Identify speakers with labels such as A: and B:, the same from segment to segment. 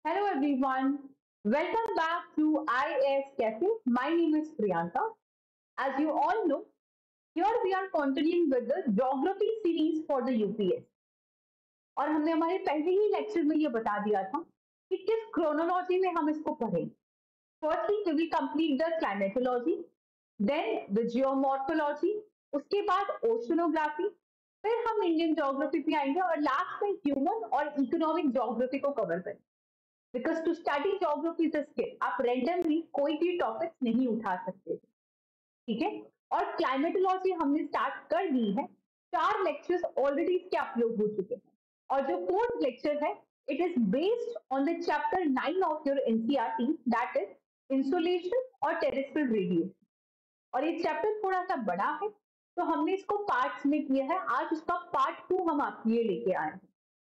A: Hello everyone. Welcome back to IS Cafe. My name is Priyanka. As you all know, here we are continuing with the geography series for the UPS. और हमने हमारे पहले ही lecture में ये बता दिया था कि किस क्रोनोलॉजी में हम इसको पढ़ेंगे. Firstly, we will complete the climatology, then the geomorphology, उसके बाद oceanography, फिर हम इंडियन ज्योग्राफी पे आएंगे और लास्ट में ह्यूमन और इकोनॉमिक ज्योग्राफी को कवर करेंगे. Because to study geography is a skill. आप रैंडमली कोई भी टॉपिक नहीं उठा सकते, ठीक है. और क्लाइमेटोलॉजी हमने स्टार्ट कर दी है. 4 लेक्चर्स ऑलरेडी इसके अपलोड हो चुके हैं और जो 4th लेक्चर है it is based on the chapter 9 of your NCERT, that is insolation और टेरेस्ट्रियल रेडिएशन. और ये चैप्टर थोड़ा सा बड़ा है तो हमने इसको पार्ट्स में किया है. आज उसका पार्ट 2 हम आपके लिए लेके आए हैं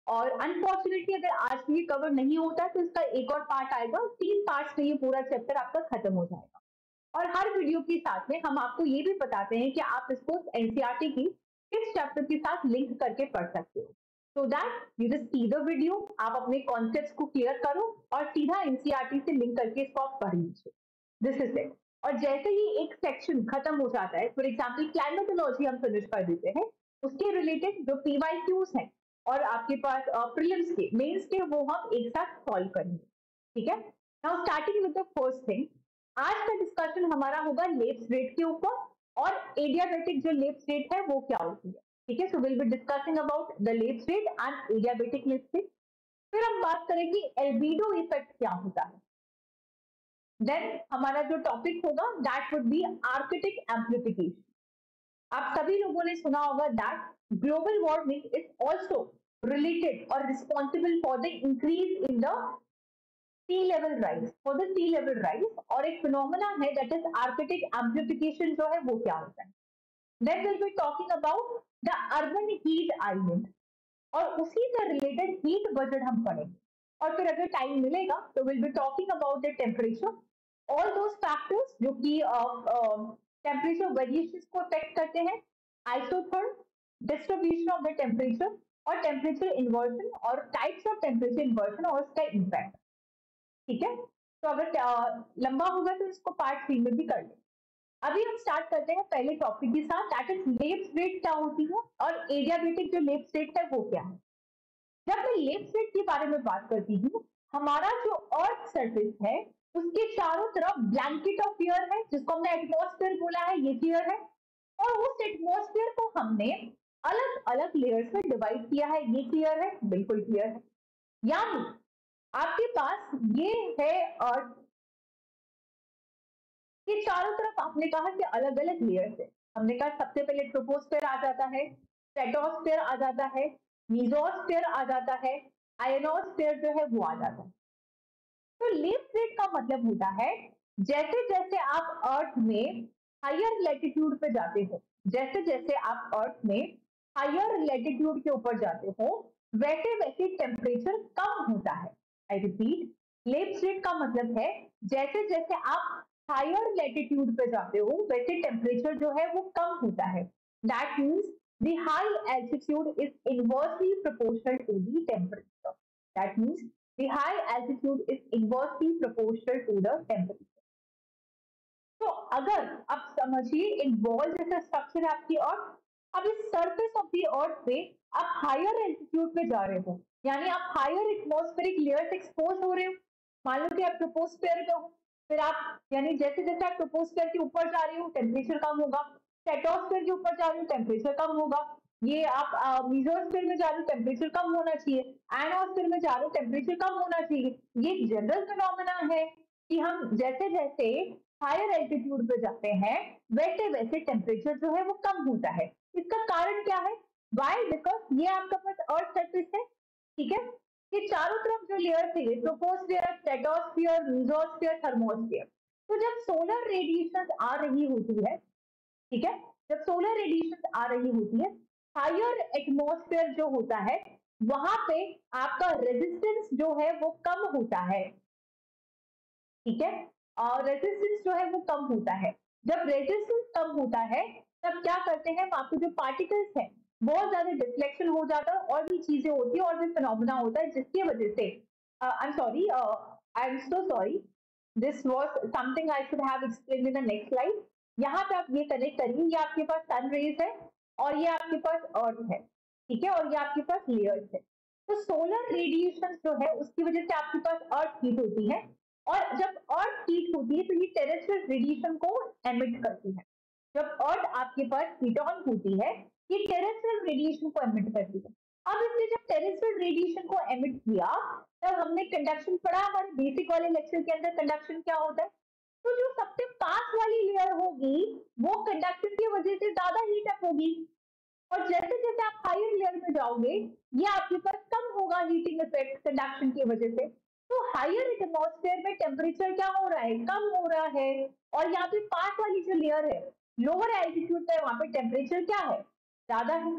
A: और अनफॉर्चुनेटली अगर आज ये कवर नहीं होता है तो इसका एक और पार्ट आएगा. 3 पार्ट्स में ये पूरा चैप्टर आपका खत्म हो जाएगा. और हर वीडियो के साथ में हम आपको ये भी बताते हैं कि आप इसको एनसीईआरटी की किस चैप्टर के साथ लिंक करके पढ़ सकते हो. So that you just see the video, आप अपने कॉन्सेप्ट्स को क्लियर करो और सीधा एनसीईआरटी से लिंक करके इसको आप पढ़ लीजिए. This is it. और जैसे ही एक सेक्शन खत्म हो जाता है, फॉर एग्जाम्पल क्लाइमेटोलॉजी हम फिनिश कर देते हैं, उसके रिलेटेड जो पीवाईक्यूज हैं और आपके पास प्रीलिम्स के मेंस के वो हम एक साथ सॉल्व करेंगे. ठीक है. Now starting with the first thing, आज का डिस्कशन हमारा होगा लेप्स रेट के ऊपर और एडियाबेटिक जो लेप्स रेट है वो क्या होती है. ठीक है. So will be discussing about the lapse rate and adiabatic lapse rate. फिर हम बात करेंगे एल्बिडो इफेक्ट क्या होता है. देन हमारा जो टॉपिक होगा that would be Arctic amplification. आप सभी लोगों ने सुना होगा that global warming is also related or responsible for the increase in the sea level rise, for the sea level rise. और एक phenomena है that is arctic amplification जो है वो क्या होता है. Then we'll be talking about the urban heat island और उसी से related heat budget हम पढ़ेंगे. और फिर अगर टाइम मिलेगा तो we'll be talking about the temperature, all those factors जो कि temperature variations को affect करते हैं, isotherm, distribution of the temperature और टेम्परेचर इन्वर्जन और टाइप्स ऑफ टेम्परेचर इन्वर्जन और उसका इम्पैक्ट. ठीक है. तो अगर लंबा होगा तो इसको पार्ट 3 में भी कर लें. अभी हम स्टार्ट करते हैं पहले टॉपिक के साथ, दैट इज लेप्स रेट क्या होती है और एडियाबेटिक जो लेप्स रेट है वो क्या है. जब मैं लेप्स रेट के बारे में बात करती हूँ, हमारा जो अर्थ सरफेस है उसके चारों तरफ ब्लैंकेट ऑफ एयर है जिसको हमने एटमॉस्फेयर बोला है, ये क्लियर है. और उस एटमॉस्फेयर को हमने अलग अलग लेयर्स में डिवाइड किया है, ये क्लियर है, बिल्कुल क्लियर है. यानी आपके पास ये है अर्थ के चारों तरफ आपने कहा कि अलग अलग लेयर्स है. हमने कहा सबसे पहले ट्रोपोस्फेयर आ जाता है, स्ट्रेटोस्फेयर आ जाता है, मीजोस्फेयर आ जाता है, आयनोस्फेयर जो है वो आ जाता है. तो लेप्स रेट का मतलब होता है जैसे जैसे आप अर्थ में हायर लैटिट्यूड पे जाते हो, जैसे जैसे आप अर्थ में हायर लैटिट्यूड के ऊपर जाते हो वैसे वैसे टेम्परेचर कम होता है. आई रिपीट, लेप्स रेट का मतलब है जैसे जैसे आप हायर लैटिट्यूड पे जाते हो वैसे टेम्परेचर जो है वो कम होता है. That means the high altitude is inversely proportional to the temperature. That means the high altitude is inversely proportional to the temperature. तो अगर आप समझिए एक बॉल जैसा स्ट्रक्चर है आपकी अर्थ, अब इस सरफेस ऑफ द अर्थ पे आप हायर एल्टीट्यूड पे जा रहे हो, यानी आप हायर एटमॉस्फेरिक लेयर से एक्सपोज हो रहे हो. मान लो कि आप ट्रोपोस्फेयर पे हो, फिर आप यानी जैसे जैसे आप ट्रोपोस्फेयर के ऊपर जा रहे हो टेम्परेचर कम होगा, स्ट्रेटोस्फेयर के ऊपर जा रहे हो टेम्परेचर कम होगा, ये आप मीजोस्फेयर में जा रहे हो टेम्परेचर कम होना चाहिए, आयनोस्फेयर में जा रहे हो टेम्परेचर कम होना चाहिए. ये जनरल फिनोमेना है कि हम जैसे जैसे हायर एल्टीट्यूड पे जाते हैं वैसे वैसे टेम्परेचर जो है वो कम होता है. इसका कारण क्या है? वाई? बिकॉज ये आपका पास अर्थ सरफेस है. ठीक है. ये चारों तरफ जो लेयर थे ट्रोपोस्फेयर, स्ट्रेटोस्फेयर, मीजोस्फेयर, थर्मोस्फेयर. तो जब सोलर रेडिएशन आ रही होती है, ठीक है, जब सोलर रेडिएशन आ रही होती है, हायर एटमॉस्फेयर जो होता है वहां पे आपका रेजिस्टेंस जो है वो कम होता है. ठीक है. और रेजिस्टेंस जो है वो कम होता है. जब रेजिस्टेंस कम होता है तब क्या करते हैं, वहां पे जो पार्टिकल्स है बहुत ज्यादा डिफ्लेक्शन हो जाता है और भी चीजें होती है और भी फिनोमेना होता है जिसकी वजह से I'm sorry. I'm so sorry. This was something I should have explained in the next slide. यहाँ पे आप ये कनेक्ट करिए, ये आपके पास सन रेज है और ये आपके पास अर्थ है, ठीक है, और ये आपके पास लेयर्स है। तो सोलर रेडिएशन जो है उसकी वजह से आपके पास अर्थ हीट होती है, और जब अर्थ हीट होती है तो ये टेरेस्ट्रियल रेडिएशन को एमिट करती है। जब अर्थ आपके पास हीट ऑन होती है, ये टेरेस्ट्रियल रेडिएशन को एमिट करती है। अब इसने जब टेरेस्ट्रियल रेडिएशन को एमिट किया, तब हमने कंडक्शन पढ़ा हमारे बेसिक वाले लेक्चर के अंदर, कंडक्शन क्या होता है। तो जो सबसे पास वाली लेयर होगी वो कंडक्शन की वजह से ज्यादा हीट अप होगी, और जैसे जैसे आप हायर लेयर में जाओगे ये आपके पास कम होगा हीटिंग इफेक्ट कंडक्शन की वजह से। तो हायर एटमॉस्फेयर में टेम्परेचर क्या हो रहा है, कम हो रहा है, और यहाँ पे पास वाली जो लेयर है लोअर एल्टीट्यूड पे, वहां पे टेम्परेचर क्या है, ज्यादा है।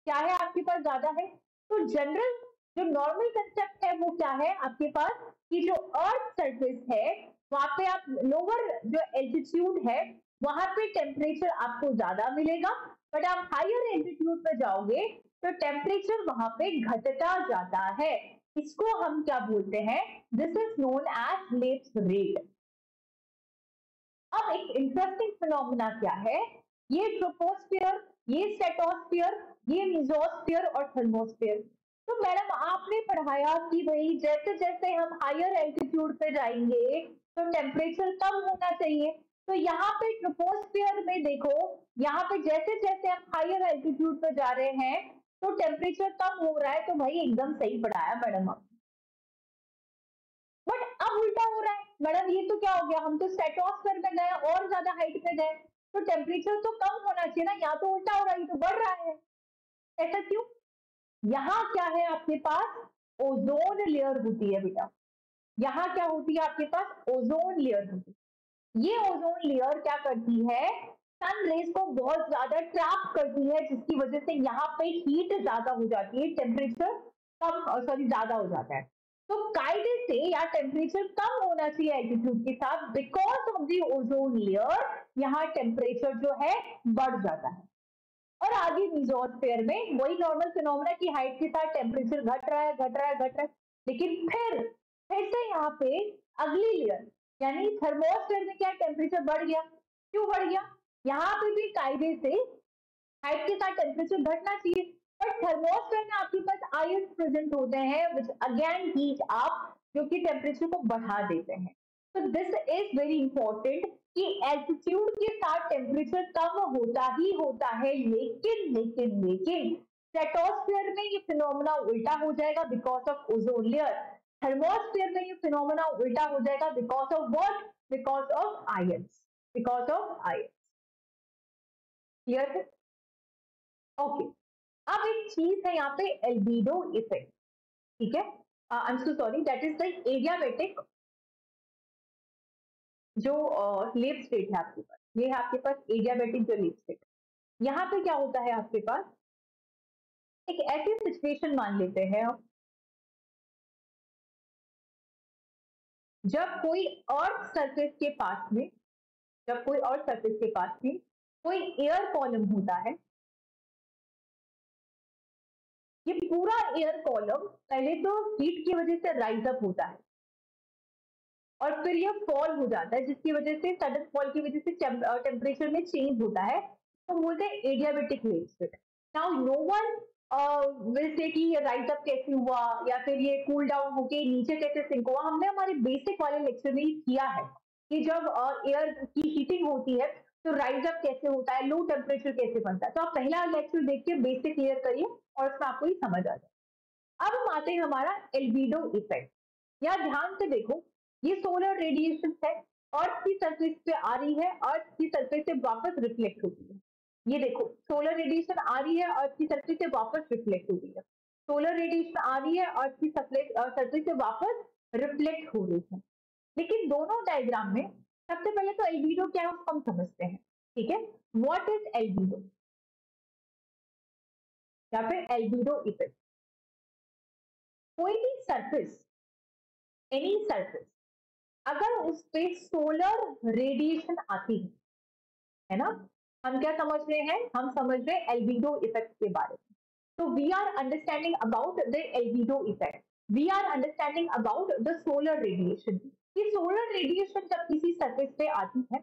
A: क्या है आपके पास, ज्यादा है। तो जनरल जो नॉर्मल कंसेप्ट है वो क्या है आपके पास, कि जो अर्थ सरफेस है वहां पे आप लोअर जो एल्टीट्यूड है वहां पे टेम्परेचर आपको ज्यादा मिलेगा, बट आप हायर एल्टीट्यूड पे जाओगे तो टेम्परेचर वहां पे घटता जाता है। इसको हम क्या बोलते हैं, this is known as lapse rate. अब एक इंटरेस्टिंग फिनोमिना क्या है, ये ट्रोपोस्फियर, ये स्ट्रेटोस्फियर, ये मेसोस्फियर और थर्मोस्फियर। तो मैडम आपने पढ़ाया कि भाई जैसे जैसे हम हायर एल्टीट्यूड पे जाएंगे तो टेम्परेचर कम होना चाहिए। तो यहाँ पे ट्रोपोस्फियर में देखो, यहाँ पे जैसे जैसे हम हायर एल्टीट्यूड पे जा रहे हैं तो टेम्परेचर कम हो रहा है। तो भाई एकदम सही पढ़ाया मैडम आप। बट अब उल्टा हो रहा है मैडम, ये तो क्या हो गया, हम तो स्ट्रेटोस्फीयर में गए और ज्यादा हाइट में गए, तो टेम्परेचर तो कम होना चाहिए ना, यहाँ तो उल्टा हो रहा है, ये तो बढ़ रहा है। ऐसा क्यों। यहाँ क्या है आपके पास, ओजोन लेयर होती है बेटा। यहाँ क्या होती है आपके पास, ओजोन लेयर होती है। ये ओजोन लेयर क्या करती है, सन रेज को बहुत ज्यादा ट्रैप करती है, जिसकी वजह से यहाँ पे हीट ज्यादा हो जाती है, टेम्परेचर कम, सॉरी ज्यादा हो जाता है। तो कायदे से या टेम्परेचर कम होना चाहिए एल्टीट्यूड के साथ, because of the ozone layer यहाँ टेम्परेचर जो है बढ़ जाता है। और आगे मेसोस्फीयर में वही नॉर्मल फिनोमेना की हाइट के साथ टेम्परेचर घट रहा है, घट रहा है, घट रहा है, लेकिन फिर से यहाँ पे अगली लेयर यानी थर्मोस्फीयर में क्या टेम्परेचर बढ़ गया। क्यों बढ़ गया, यहाँ पे भी कायदे से हाइट के साथ टेम्परेचर घटना चाहिए, बट थर्मोस्फीयर में आपके पास आयंस प्रेजेंट होते हैं विच अगेन हीट अप, जो कि टेम्परेचर को बढ़ा देते हैं। तो दिस इज वेरी इंपॉर्टेंट कि एल्टीट्यूड के साथ टेम्परेचर कम होता ही होता है, लेकिन स्ट्रेटोस्फीयर में ये फिनोमेना उल्टा हो जाएगा because of ozone layer. Thermosphere में ये फिनोमेना उल्टा हो जाएगा because of what, because of ions, because of ions. Clear है, ओके। अब एक चीज है यहाँ पे एल्बिडो इफेक्ट, ठीक है, I am so sorry, that is the adiabatic जो लेप स्टेट है आपके पास, ये है आपके पास एडियाबेटिक जो लेप स्टेट। यहाँ पे क्या होता है आपके पास, एक ऐसी सिचुएशन मान लेते हैं हम, जब कोई अर्थ सरफेस के पास में, जब कोई अर्थ सरफेस के पास में कोई एयर कॉलम होता है, ये पूरा एयर कॉलम पहले तो हीट की वजह से राइज अप होता है और फिर ये फॉल हो जाता है, जिसकी वजह से सडन फॉल की वजह से टेम्परेचर में चेंज होता है, तो बोलते हैं adiabatic wave split. Now no one will say कि ये राइज अप कैसे हुआ या फिर ये कूल डाउन होके नीचे कैसे सिंक हुआ। हमने हमारे बेसिक वाले लेक्चर में किया है कि जब एयर की हीटिंग होती है तो राइज अप कैसे होता है, लो टेम्परेचर कैसे बनता है। तो आप पहला लेक्चर देख के बेसिक क्लियर करिए और उसमें आपको ये समझ आ जाए। अब हम आते हैं हमारा एल्बिडो इफेक्ट। या ध्यान से देखो, ये सोलर रेडिएशन है, अर्थ की सरफेस पे आ रही है, अर्थ की सरफेस से वापस रिफ्लेक्ट होती है। ये देखो सोलर रेडिएशन आ रही है, अर्थ की सरफेस से वापस रिफ्लेक्ट होती है। सोलर रेडिएशन आ रही है, अर्थ की सरफेस से वापस रिफ्लेक्ट हो रही है। लेकिन दोनों डायग्राम में सबसे पहले तो एल्बिडो क्या है उसको हम समझते हैं, ठीक है। व्हाट इज एल्बिडो या फिर एल्बिडो इफेक्ट। कोई भी सरफेस, एनी सरफेस, अगर उस पे सोलर रेडिएशन आती है ना, हम क्या समझ रहे हैं, हम समझ रहे हैं एल्बिडो इफेक्ट के बारे में। तो we are understanding about the albedo effect. We are understanding about the solar radiation कि सोलर रेडिएशन जब किसी सरफेस पे आती है,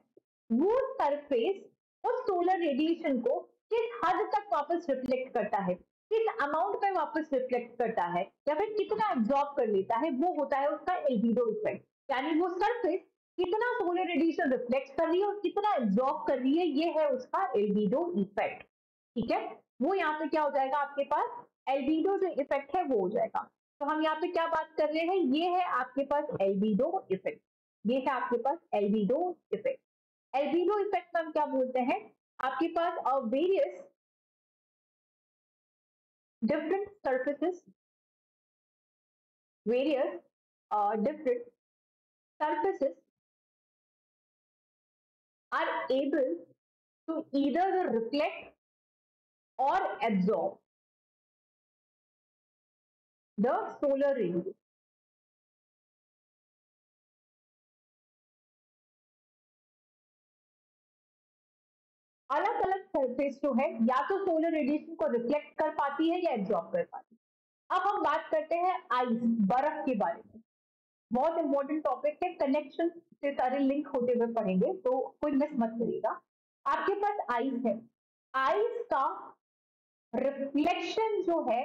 A: वो सरफेस उस सोलर रेडिएशन को किस हद तक वापस रिफ्लेक्ट करता है, किस अमाउंट में वापस रिफ्लेक्ट करता है, या फिर कितना एब्जॉर्ब कर लेता है, वो होता है उसका एल्बिडो इफेक्ट। यानी वो सरफेस कितना सोलर रेडिएशन रिफ्लेक्ट कर रही है और कितना एब्जॉर्ब कर रही है, ये है उसका एल्बिडो इफेक्ट। ठीक है, वो यहाँ पे क्या हो जाएगा आपके पास, एल्बिडो जो इफेक्ट है वो हो जाएगा। तो हम यहाँ पे क्या बात कर रहे हैं, ये है आपके पास एल्बिडो इफेक्ट, ये है आपके पास एल्बिडो इफेक्ट। एल्बिडो इफेक्ट में हम क्या बोलते हैं, आपके पास various different surfaces, various different surfaces are able to either reflect or absorb the solar radiation. अलग अलग सरफेस जो है या तो सोलर रेडिएशन को रिफ्लेक्ट कर पाती है या एब्जॉर्ब कर पाती है। अब हम बात करते हैं आइस, बर्फ के बारे में। बहुत इंपॉर्टेंट टॉपिक है, कनेक्शन से सारे लिंक होते हुए पढ़ेंगे, तो कोई मिस मत करिएगा। आपके पास आइस है, आइस का रिफ्लेक्शन जो है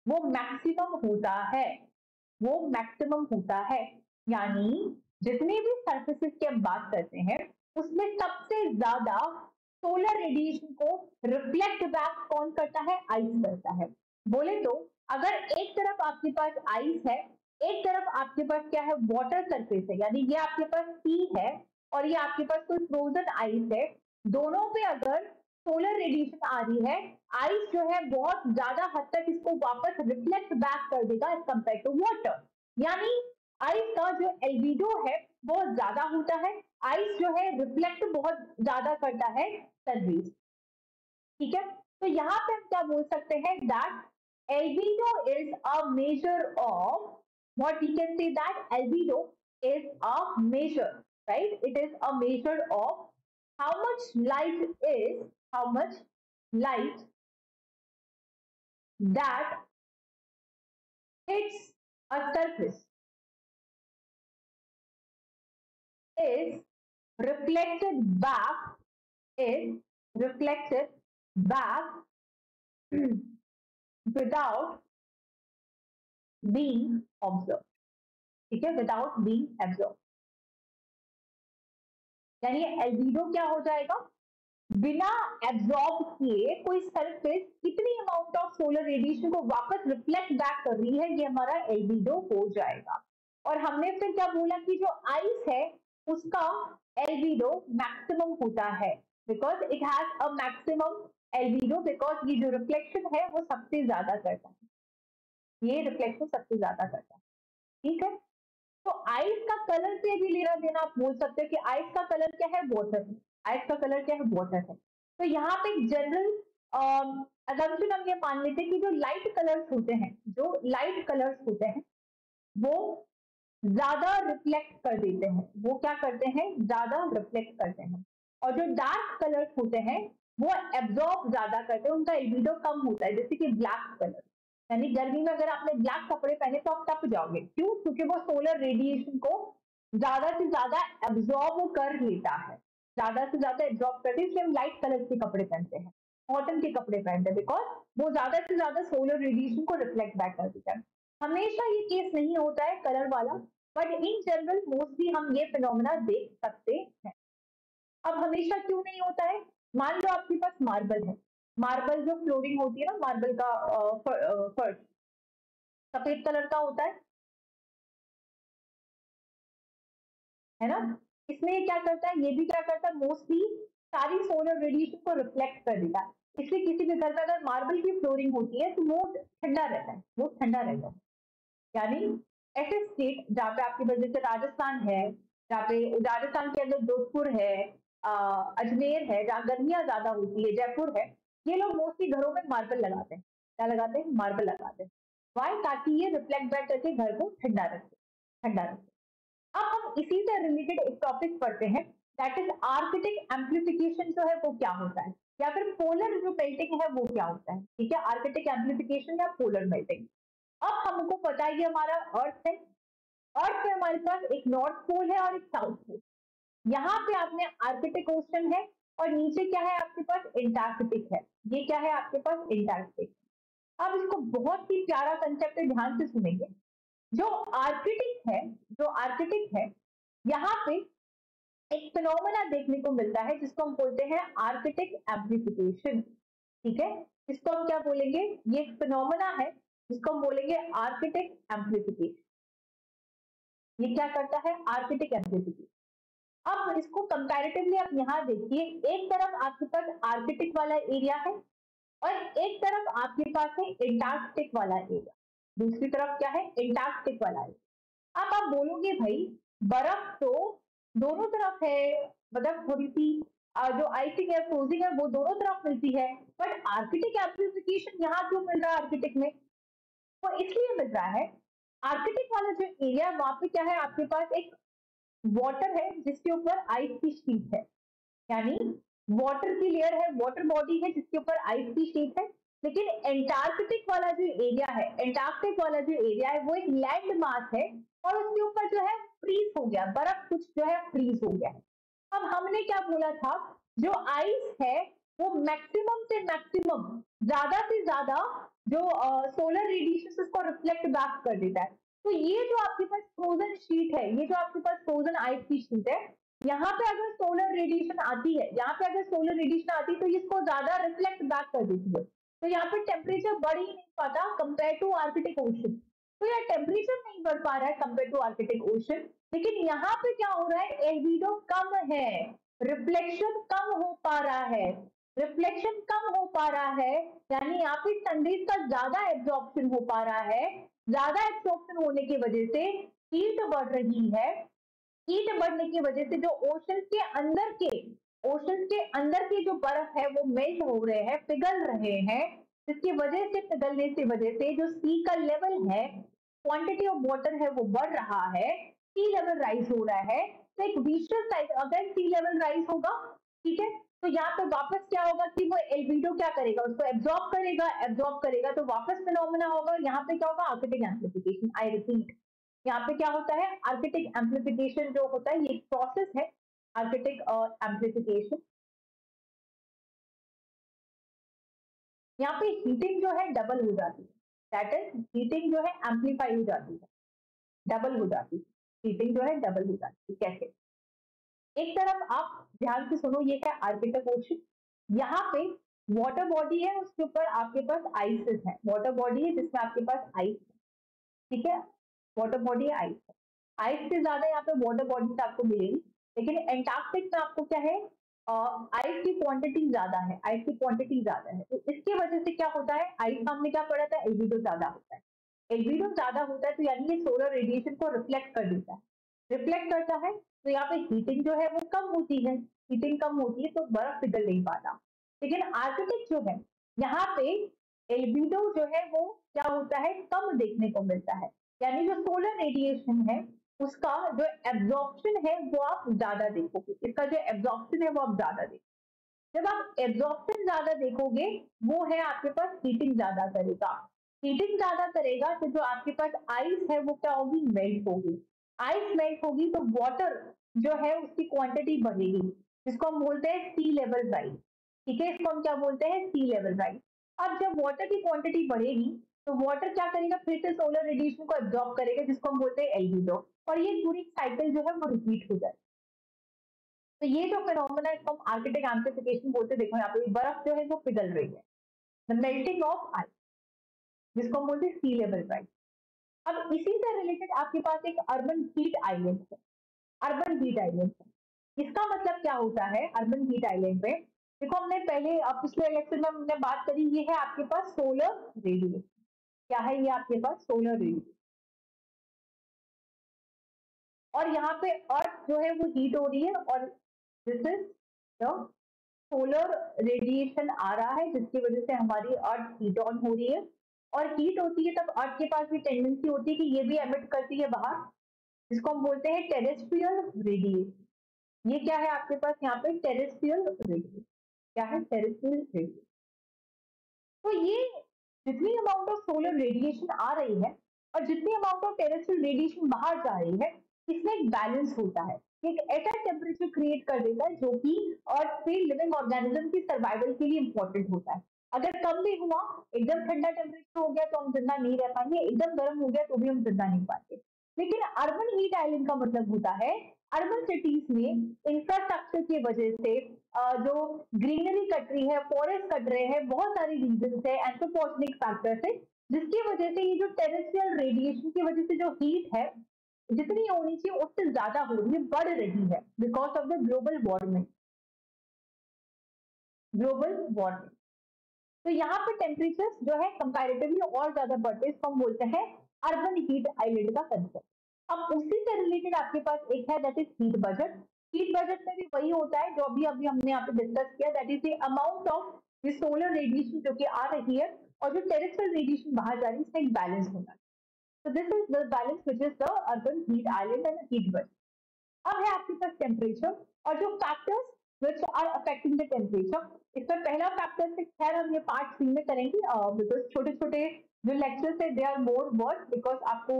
A: वो मैक्सिमम होता है, वो मैक्सिमम होता है। यानी जितने भी सरफेसेस की हम बात करते हैं उसमें सबसे ज्यादा सोलर रेडिएशन को रिफ्लेक्ट बैक कौन करता है, आइस करता है। बोले तो अगर एक तरफ आपके पास आइस है, एक तरफ आपके पास क्या है, वाटर सरफेस है, यानी ये आपके पास सी है और ये आपके पास कोई फ्रोजन आइस है, दोनों पे अगर सोलर रेडिएशन आ रही है, आइस जो है बहुत ज्यादा हद तक इसको वापस रिफ्लेक्ट बैक कर देगा एज कंपेयर टू वाटर। यानी आइस का जो एल्बिडो है बहुत ज्यादा होता है, आइस जो है रिफ्लेक्ट बहुत ज्यादा करता है सरफेस। ठीक है, तो यहाँ पे हम क्या बोल सकते हैं, that albedo is a measure of, what we can say that albedo is a measure, right, it is a measure of how much light is, how much light that hits a surface is reflected back, is reflected back without being observed। ठीक है, without being absorbed, यानी albedo क्या हो जाएगा, बिना absorb किए कोई surface कितनी अमाउंट ऑफ सोलर रेडिएशन को वापस रिफ्लेक्ट बैक कर रही है, ये हमारा एल्बिडो हो जाएगा। और हमने फिर क्या बोला कि जो आइस है उसका एल्बिडो मैक्सिमम होता है, because it has a maximum albedo, because ये जो रिफ्लेक्शन है वो सबसे ज्यादा करता है, ये रिफ्लेक्शन सबसे ज्यादा करता है। ठीक है, तो आइस का कलर से भी लेना देना आप बोल सकते हो कि आइस का कलर क्या है, वाटर है, आइस का कलर क्या है, वाटर है। तो यहाँ पे जनरल अजम्पशन हम ये मान लेते हैं कि जो लाइट कलर्स होते हैं, जो लाइट कलर्स होते हैं वो ज्यादा रिफ्लेक्ट कर देते हैं, वो क्या करते हैं, ज्यादा रिफ्लेक्ट करते हैं। और जो डार्क कलर्स होते हैं वो एब्जॉर्ब ज्यादा करते हैं, उनका एल्बिडो कम होता है, जैसे कि ब्लैक कलर। यानी गर्मी में अगर आपने ब्लैक कपड़े पहने तो आप तप जाओगे, क्यों, क्योंकि वो सोलर रेडिएशन को ज्यादा से ज्यादा एब्जॉर्ब कर लेता है, ज्यादा से ज्यादा एब्जॉर्ब करते हैं, इसलिए हम लाइट कलर के कपड़े पहनते हैं, कॉटन के कपड़े पहनते हैं, बिकॉज वो ज्यादा से ज्यादा सोलर रेडिएशन को रिफ्लेक्ट बैक कर देता है। हमेशा ये केस नहीं होता है कलर वाला, बट इन जनरल मोस्टली हम ये फिनोमेना देख सकते हैं। अब हमेशा क्यों नहीं होता है, मान लो आपके पास मार्बल है, मार्बल जो फ्लोरिंग होती है ना, मार्बल का फर्श सफेद कलर का होता है ना, इसमें ये क्या करता है, ये भी क्या करता है, मोस्टली सारी सोलर रेडिएशन को रिफ्लेक्ट कर देता है। इसलिए किसी भी घर में अगर मार्बल की फ्लोरिंग होती है तो वो ठंडा रहता है, वो ठंडा रहता है। यानी ऐसे स्टेट जहाँ पे आपके पास जैसे राजस्थान है, जहाँ पे राजस्थान के अंदर जोधपुर है, अजमेर है, जहाँ गर्मियां ज्यादा होती है, जयपुर है, ये लोग मोस्टली घरों में मार्बल लगाते हैं, क्या लगाते हैं, मार्बल लगाते हैं। वाई, ताकि ये रिफ्लेक्ट बैक करके घर को ठंडा रखे, ठंडा रखे। अब हम इसी से रिलेटेड एक टॉपिक पढ़ते हैं, दैट इज आर्किटिक एम्प्लीफिकेशन जो है वो क्या होता है, या फिर पोलर जो मेल्टिंग है वो क्या होता है। ठीक है, आर्किटिक एम्प्लीफिकेशन या पोलर मेल्टिंग। अब हमको पता है ये हमारा अर्थ है। अर्थ में हमारे पास एक नॉर्थ पोल है और एक साउथ पोल। यहाँ पे आपने आर्कटिक ओशन है और नीचे क्या है आपके पास, एंटार्क्टिक है। ये क्या है आपके पास, एंटार्क्टिक। अब इसको बहुत ही प्यारा कंसेप्ट है, ध्यान से सुनेंगे। जो आर्कटिक है, जो आर्कटिक है, यहाँ पे एक फिनोमेना देखने को मिलता है जिसको हम बोलते हैं आर्कटिक एम्प्लीफिकेशन। ठीक है, इसको हम क्या बोलेंगे, ये एक फिनोमेना है जिसको हम बोलेंगे आर्कटिक एम्प्लीफिकेशन। ये क्या करता है, आर्कटिक एम्प्लीफिकेशन। अब इसको कंपैरेटिवली आप यहाँ देखिए, एक तरफ आपके पास आर्कटिक वाला एरिया है और एक तरफ आपके पास है एंटार्क्टिक वाला एरिया। दूसरी तरफ क्या है, एंटार्क्टिक वाला एरिया। अब आप बोलोगे भाई बर्फ तो दोनों तरफ है, मतलब थोड़ी सी जो आइसिंग है, फ्रोजिंग है, वो दोनों तरफ मिलती है, बट आर्कटिक एम्प्लीफिकेशन यहाँ क्यों मिल रहा है आर्कटिक में? वो इसलिए मिल रहा है, आर्कटिक वाला जो एरिया है वहां पे क्या है, आपके पास एक वाटर है जिसके ऊपर आइस की शीट है, यानी वाटर की लेयर है, वाटर बॉडी है जिसके ऊपर आइस की शीट है। लेकिन एंटार्क्टिक वाला जो एरिया है, एंटार्क्टिक वाला जो एरिया है वो एक लैंड मास है और उसके ऊपर जो है फ्रीज हो गया, बर्फ कुछ जो है फ्रीज हो गया है। अब हमने क्या बोला था, जो आइस है वो मैक्सिमम से मैक्सिमम, ज्यादा से ज्यादा जो सोलर रेडिएशन उसको रिफ्लेक्ट बैक कर देता है। तो ये जो आपके पास फ्रोजन शीट है, ये जो आपके पास फ्रोजन आइस की शीट है, यहाँ पे अगर सोलर रेडिएशन आती है, यहाँ पे अगर सोलर रेडिएशन आती है तो इसको ज्यादा रिफ्लेक्ट बैक कर देती है। तो यहाँ पे टेम्परेचर बढ़ ही नहीं पाता कंपेयर टू आर्कटिक ओशन। तो यहाँ टेम्परेचर नहीं बढ़ पा रहा है कंपेयर टू आर्कटिक ओशन, लेकिन यहाँ पे क्या हो रहा है, एल्बिडो कम है, रिफ्लेक्शन कम हो पा रहा है, रिफ्लेक्शन कम हो पा रहा है, यानी यहाँ पे सनरेज का ज्यादा एब्जॉर्प्शन हो पा रहा है। ज्यादा एब्जॉर्प्शन होने की वजह से हीट बढ़ रही है। हीट बढ़ने की वजह से जो ओशन के अंदर के जो बर्फ है वो मेल्ट हो रहे हैं, पिघल रहे हैं, जिसकी वजह से पिघलने की वजह से जो सी का लेवल है, क्वांटिटी ऑफ वाटर है वो बढ़ रहा है, सी लेवल राइज हो रहा है। तो एक विशुअल साइकिल, अगर सी लेवल राइज होगा, ठीक है, तो यहाँ पे वापस क्या होगा कि वो एल्बिडो क्या करेगा, उसको एब्जॉर्ब करेगा, एब्जॉर्ब करेगा तो वापस फिनोमेना होगा। यहाँ पे क्या होगा, आर्कटिक एम्प्लीफिकेशन। आई रिपीट, यहाँ पे क्या होता है, आर्कटिक एम्प्लीफिकेशन जो होता है, ये एक प्रोसेस है, आर्कटिक एम्प्लीफिकेशन। यहाँ पे हीटिंग जो है डबल हो जाती है, दैट इज हीटिंग जो है एम्पलीफाई हो जाती है, डबल हो जाती है, हीटिंग जो है डबल हो जाती है। कैसे? एक तरफ आप ध्यान से सुनो, ये क्या, आर्कटिक ओशन, यहाँ पे वाटर बॉडी है, उसके ऊपर आपके पास आइसेस है, वाटर बॉडी है जिसमें आपके पास आइस है, ठीक है, वाटर बॉडी है, आइस है। आइस से ज्यादा यहाँ पे वाटर बॉडीज आपको मिलेगी, लेकिन एंटार्क्टिक में आपको क्या है, आइस की क्वांटिटी ज्यादा है, आइस की क्वांटिटी ज्यादा है। तो इसकी वजह से क्या होता है, आइस का हमने क्या पढ़ा था, एल्बिडो ज्यादा होता है। एल्बिडो ज्यादा होता है तो यानी ये सोलर रेडिएशन को रिफ्लेक्ट कर देता है, रिफ्लेक्ट करता है, तो यहाँ पे हीटिंग जो है वो कम होती है, हीटिंग कम होती है तो बर्फ पिघल नहीं पाता। लेकिन आर्कटिक जो है, यहाँ पे एल्बिडो जो है वो क्या होता है, कम देखने को मिलता है, यानी जो सोलर रेडिएशन है उसका जो एब्जॉर्प्शन है वो आप ज्यादा देखोगे, इसका जो एब्जॉर्प्शन है वो आप ज्यादा देखोगे। जब आप एब्जॉर्प्शन ज्यादा देखोगे, वो है आपके पास हीटिंग ज्यादा करेगा, हीटिंग ज्यादा करेगा तो जो आपके पास आइस है वो क्या होगी, मेल्ट होगी। आइस मेल्ट होगी तो वाटर जो है उसकी क्वांटिटी बढ़ेगी, जिसको हम बोलते हैं सी लेवल राइज। ठीक है, इसको हम क्या बोलते हैं, सी लेवल राइज। अब जब वाटर की क्वांटिटी बढ़ेगी तो वाटर क्या करेगा, फिर से सोलर रेडिएशन को एब्जॉर्ब करेगा, जिसको हम बोलते हैं एल्बिडो, और ये पूरी साइकिल जो है वो रिपीट हो जाए। तो ये जो फिनोमेना, इसको हम आर्कटिक एम्प्लीफिकेशन बोलते हैं। देखो यहाँ पे बर्फ जो है वो पिघल रही है, द मेल्टिंग ऑफ आइस, जिसको हम बोलते हैं सी लेवल राइज। अब इसी से रिलेटेड आपके पास एक अर्बन हीट आइलैंड है, अर्बन हीट आइलैंड है। इसका मतलब क्या होता है अर्बन हीट आइलैंड में, देखो हमने पहले पिछले लेक्चर में हमने बात करी, ये है आपके पास सोलर रेडिएशन। क्या है ये आपके पास, सोलर रेडिएशन। और यहाँ पे अर्थ जो है वो हीट हो रही है, और this is the solar radiation आ रहा है, जिसकी वजह से हमारी अर्थ हीट ऑन हो रही है। और हीट होती है तब अर्थ के पास भी टेंडेंसी होती है कि ये भी एमिट करती है बाहर, जिसको हम बोलते हैं टेरेस्ट्रियल रेडिएशन। ये क्या है आपके पास यहाँ पे, टेरेस्ट्रियल रेडिएशन। क्या है, टेरेस्ट्रियल रेडिएशन। तो ये जितनी अमाउंट ऑफ सोलर रेडिएशन आ रही है और जितनी अमाउंट ऑफ टेरेस्ट्रियल रेडिएशन बाहर जा रही है, इसमें एक बैलेंस होता है, एक ऐसा टेम्परेचर क्रिएट कर देता है जो कि और फिर लिविंग ऑर्गेनिज्म की सर्वाइवल के लिए इंपॉर्टेंट होता है। अगर कम भी हुआ, एकदम ठंडा टेम्परेचर हो गया तो हम जिंदा नहीं रह पाएंगे, एकदम गर्म हो गया तो भी हम जिंदा नहीं पाएंगे। लेकिन अर्बन हीट आइलैंड का मतलब होता है अर्बन सिटीज में इंफ्रास्ट्रक्चर की वजह से जो ग्रीनरी कट रही है, फॉरेस्ट कट रहे हैं, बहुत सारी रीजन है, एंथ्रोपोजेनिक फैक्टर्स है, जिसकी वजह से ये जो टेरेस्ट्रियल रेडिएशन की वजह से जो हीट है जितनी होनी चाहिए उससे ज्यादा हो रही है, बढ़ रही है, because of the global warming. Global warming, तो यहाँ पे टेम्परेचर जो है कंपैरेटिवली और ज्यादा बढ़ते हैं, इसको हम बोलते हैं अर्बन हीट आइलैंड का कंसेप्ट। अब उसी से रिलेटेड आपके पास एक है that is heat budget. Heat budget में भी वही होता है जो अभी अभी हमने यहाँ पे डिस्कस किया, that is the amount of the solar radiation जो कि आ रही है और जो टेरेस्ट्रियल रेडिएशन बाहर जा रही है, इसमें एक बैलेंस होना है। So this is the balance which is the urban heat island and heat budget. अब है आपके पास टेम्परेचर और जो factors which are affecting the temperature. इसमें पहला फैक्टर से खैर हम ये पार्ट 3 में करेंगे, बिकॉज छोटे छोटे जो लेक्चर्स है they are more work, because आपको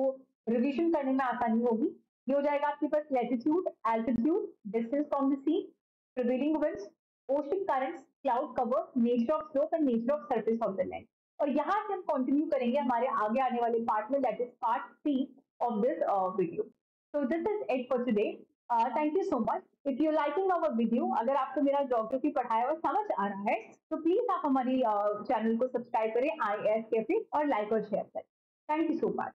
A: रिविजन करने में आसानी होगी। ये हो जाएगा आपके पास latitude, altitude, distance from the sea, prevailing winds, ocean currents, cloud cover, nature of slope and nature of surface of the land. और यहाँ से हम कंटिन्यू करेंगे हमारे आगे आने वाले पार्ट में, that is part 3 of this video. So this is it for today. Thank you so much. If you're liking our video, अगर आपको मेरा ज्योग्राफी पढ़ाया हुआ समझ आ रहा है तो प्लीज आप हमारी चैनल को सब्सक्राइब करें आई एस कैफे और लाइक और शेयर करें। Thank you so much.